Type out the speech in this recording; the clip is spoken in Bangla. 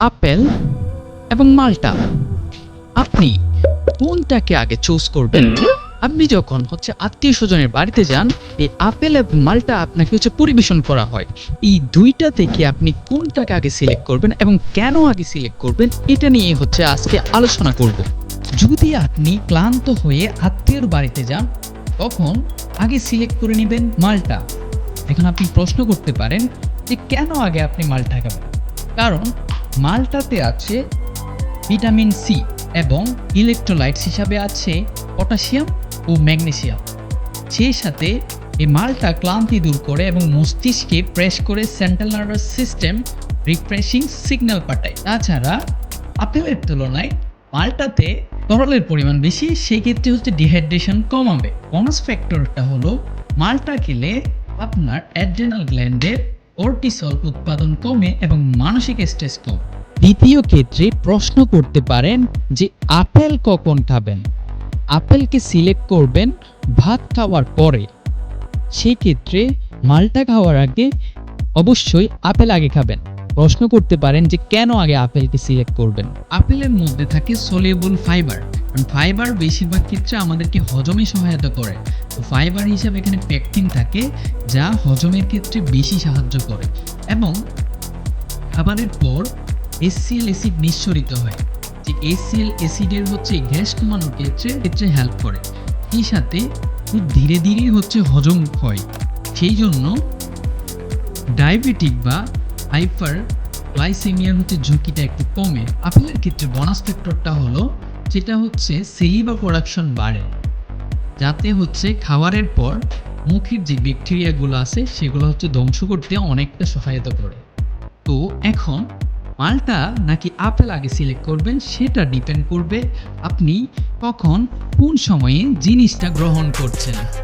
আপেল এবং মাল্টা, আপনি কোনটাকে আগে চুজ করবেন? আপনি যখন আত্মীয় স্বজনের বাড়িতে যান, এই আপেল এবং মাল্টা আপনাকে পরিবেশন করা হয়। এই দুইটা থেকে আপনি কোনটাকে আগে সিলেক্ট করবেন এবং কেন আগে সিলেক্ট করবেন, এটা নিয়ে আজকে আলোচনা করব। যদি আপনি ক্লান্ত হয়ে আত্মীয়র বাড়িতে যান, তখন আগে সিলেক্ট করে নেবেন মাল্টা। এখন আপনি প্রশ্ন করতে পারেন যে কেন আগে আপনি মাল্টা খাবেন? কারণ মাল্টাতে আছে ভিটামিন সি এবং ইলেকট্রোলাইটস হিসাবে আছে পটাশিয়াম ও ম্যাগনেসিয়াম। সেই সাথে এই মাল্টা ক্লান্তি দূর করে এবং মস্তিষ্কে প্রেস করে central nervous system refreshing signal পাঠায়। তাছাড়া আপেলের তুলনায় মাল্টাতে তরলের পরিমাণ বেশি, সেই ক্ষেত্রে ডিহাইড্রেশন কমাবে। বোনাস ফ্যাক্টরটা হলো মাল্টা খেলে আপনার অ্যাড্রেনাল গ্ল্যান্ডের কর্টিসল উৎপাদন কমে এবং মানসিক স্ট্রেস কমে। দ্বিতীয় ক্ষেত্রে প্রশ্ন করতে পারেন যে আপেল কখন খাবেন? আপেলকে সিলেক্ট করবেন ভাত খাওয়ার পরে। সেই ক্ষেত্রে মাল্টা খাওয়ার আগে অবশ্যই আপেল আগে খাবেন। প্রশ্ন করতে পারেন যে কেন আগে আপেলকে সিলেক্ট করবেন? আপেলের মধ্যে থাকে সলিউবল ফাইবার। ফাইবার বেশিরভাগ ক্ষেত্রে আমাদেরকে হজমে সহায়তা করে। তো ফাইবার হিসাবে এখানে পেকটিন থাকে, যা হজমের ক্ষেত্রে বেশি সাহায্য করে এবং খাবারের পর HCl অ্যাসিড নিঃসরিত হয়, যে HCl অ্যাসিডের গ্যাস কমানোর ক্ষেত্রে হেল্প করে। এই সাথে খুব ধীরে ধীরে হজম হয়, সেই জন্য ডায়াবেটিক বা হাইপার গ্লাইসেমিয়ার ঝুঁকিটা একটু কমে। আপেলের ক্ষেত্রে বোনাস ফ্যাক্টরটা হলো যেটা সেলিভা প্রোডাকশন বাড়ে, যাতে খাবারের পর মুখের যে ব্যাকটেরিয়াগুলো আছে সেগুলো ধ্বংস করতে অনেকটা সহায়তা করে। তো এখন মাল্টা নাকি আপেল আগে সিলেক্ট করবেন, সেটা ডিপেন্ড করবে আপনি কখন কোন সময়ে জিনিসটা গ্রহণ করছেন।